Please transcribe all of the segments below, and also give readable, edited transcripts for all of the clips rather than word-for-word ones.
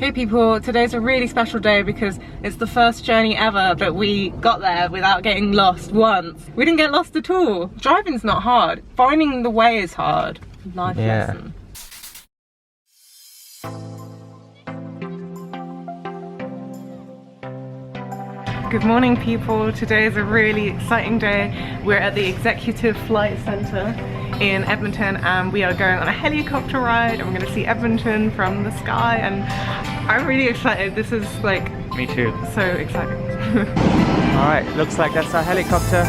Okay people, today's a really special day because it's the first journey ever, but we got there without getting lost once. We didn't get lost at all. Driving's not hard. Finding the way is hard. Life lesson. Good morning people, today is a really exciting day. We're at the Executive Flight Centre in Edmonton and we are going on a helicopter ride and we're going to see Edmonton from the sky, and I'm really excited. This is like... Me too. So exciting. Alright, looks like that's our helicopter.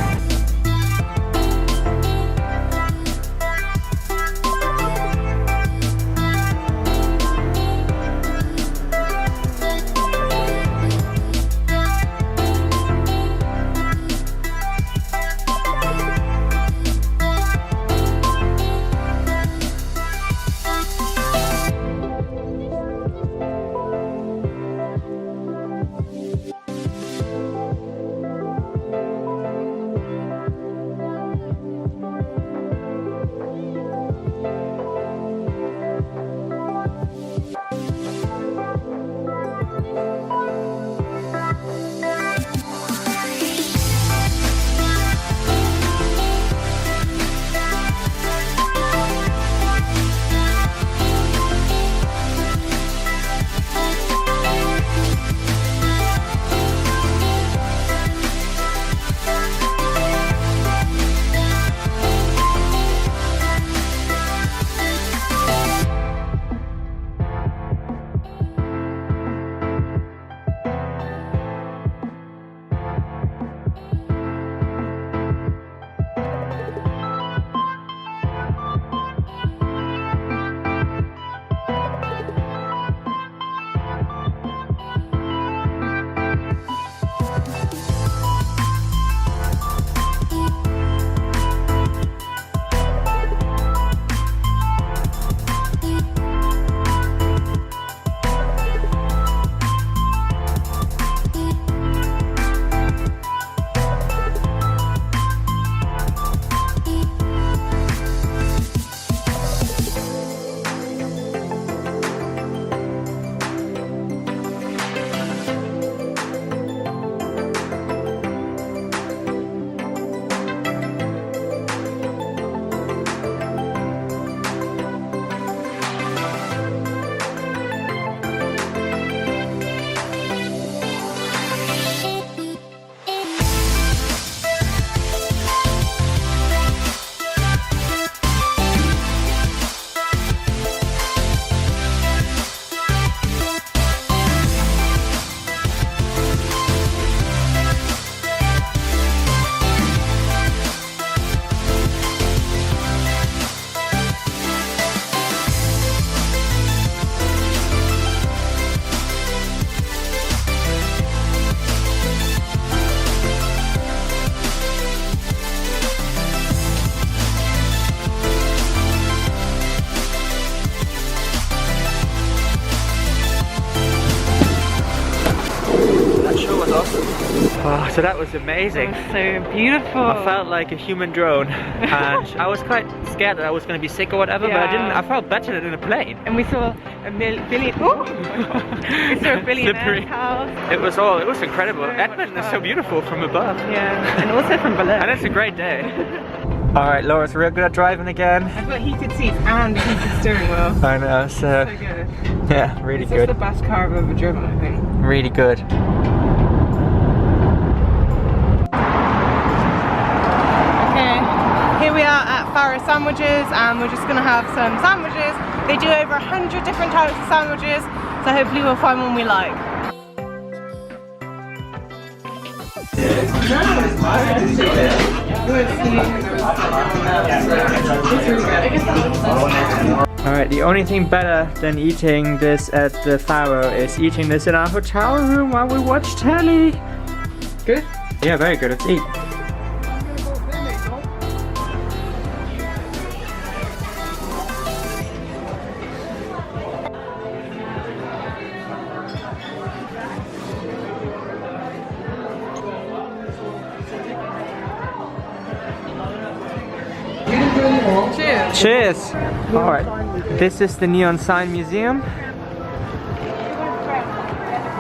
Oh, so that was amazing. It was so beautiful. I felt like a human drone and I was quite scared that I was going to be sick or whatever, but I didn't. I felt better than in a plane. And we saw a billionaire house. It was incredible. Edmonton is so beautiful from above. Yeah, and also from below. And it's a great day. Alright, Laura's real good at driving again. I've got heated seats and heated steering wheel. I know, so good. Yeah, really good. This is the best car I've ever driven, I think. Really good. Here we are at Farrow Sandwiches and we're just going to have some sandwiches. They do over 100 different types of sandwiches, so hopefully we'll find one we like. Alright, the only thing better than eating this at the Farrow is eating this in our hotel room while we watch telly. Good? Yeah, very good. Let's eat. Cheers. Cheers! Alright, this is the Neon Sign Museum.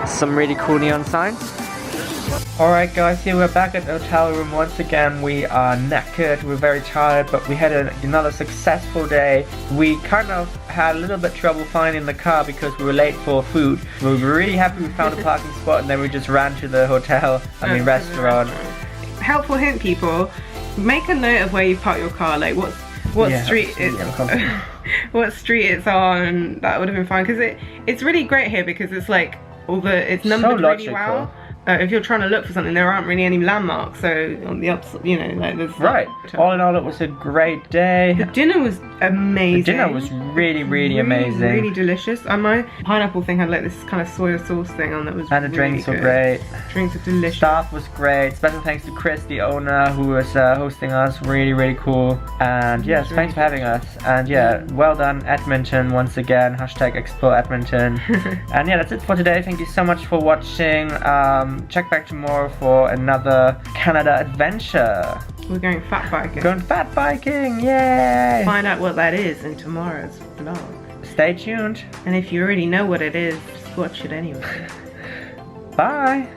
some really cool neon signs. Alright guys, here we're back at the hotel room once again. We are knackered, we're very tired, but we had another successful day. We kind of had a little bit trouble finding the car because we were late for food. We were really happy we found a parking spot, and then we just ran to the hotel, restaurant. Helpful hint, people, make a note of where you park your car, like what street what street it's on. That would have been fine, because it's really great here because it's like it's numbered really well. If you're trying to look for something, there aren't really any landmarks, so on the upside, you know, like there's... Right. All in all, it was a great day. The dinner was amazing. The dinner was really amazing. Really delicious. And my pineapple thing had like this kind of soy sauce thing on that was And the drinks were great. Drinks were delicious. Staff was great. Special thanks to Chris, the owner, who was hosting us. Really cool. And yes, thanks for having us. And yeah, well done, Edmonton, once again. #Explore Edmonton. And yeah, that's it for today. Thank you so much for watching. Check back tomorrow for another Canada adventure. We're going fat biking. Going fat biking, yay! Find out what that is in tomorrow's vlog. Stay tuned. And if you already know what it is, just watch it anyway. Bye.